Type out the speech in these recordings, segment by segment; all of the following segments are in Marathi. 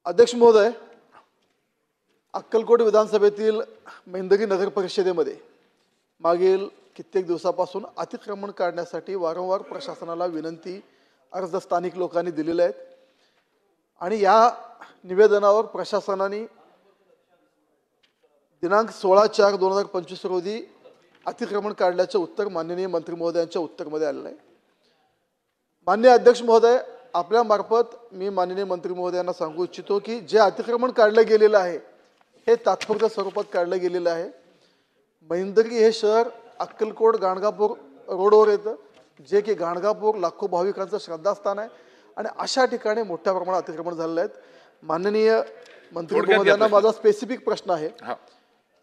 अध्यक्ष महोदय, अक्कलकोट विधानसभेतील मेंदगी नगर परिषदेमध्ये मागील कित्येक दिवसापासून अतिक्रमण काढण्यासाठी वारंवार प्रशासनाला विनंती अर्ज स्थानिक लोकांनी दिलेले आहेत आणि या निवेदनावर प्रशासनाने दिनांक 16/4/2025 रोजी अतिक्रमण काढल्याचे उत्तर माननीय मंत्री महोदयांच्या उत्तरमध्ये आलेले आहे। माननीय अध्यक्ष महोदय, आपल्या मार्फत मी माननीय मंत्री महोदयांना सांगू इच्छितो की जे अतिक्रमण काढले गेलेले आहे हे तात्पुरत्या स्वरूपात काढले गेलेले आहे। मेंदगी हे शहर अक्कलकोट गाणगापूर रोडवर येतं, जे की गाणगापूर लाखो भाविकांचं श्रद्धास्थान आहे आणि अशा ठिकाणी मोठ्या प्रमाणात अतिक्रमण झालेले आहेत। माननीय मंत्री महोदयांना माझा स्पेसिफिक प्रश्न आहे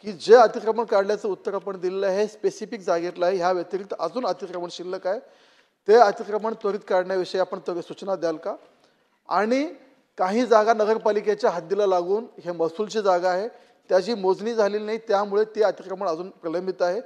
की जे अतिक्रमण काढल्याचं उत्तर आपण दिलेलं आहे स्पेसिफिक जागेतलं आहे, ह्या व्यतिरिक्त अजून अतिक्रमण शिल्लक आहे, ते अतिक्रमण त्वरित काढण्याविषयी आपण सूचना द्याल का? आणि काही जागा नगरपालिकेच्या हद्दीला लागून हे महसूलची जागा आहे, त्याची मोजणी झालेली नाही, त्यामुळे ते अतिक्रमण अजून प्रलंबित आहे।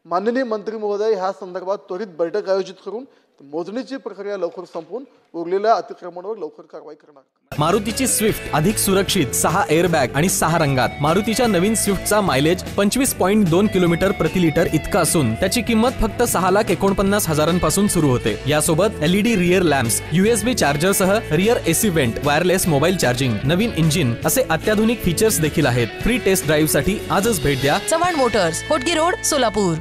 माननीय मंत्री महोदय ह्या संदर्भात त्वरित बैठक आयोजित करून मोजणीची प्रक्रिया लवकर संपवून उरलेल्या अतिक्रमणावर लवकर कारवाई करणार। मारुतीची स्विफ्ट अधिक सुरक्षित 6 एअरबॅग आणि 6 रंगात। मारुतीच्या नवीन स्विफ्टचा मायलेज 25.2 किलोमीटर प्रति लिटर इतका असून त्याची किंमत फक्त 6,49,000 सुरू होते। यासोबत LED rear lamps, USB charger सह rear AC vent, wireless mobile charging, नवीन इंजिन असे अत्याधुनिक फीचर्स देखील आहेत। फ्री टेस्ट ड्राईव्ह साठी आजच भेट द्या चव्हाण मोटर्स, होटगी रोड, सोलापूर।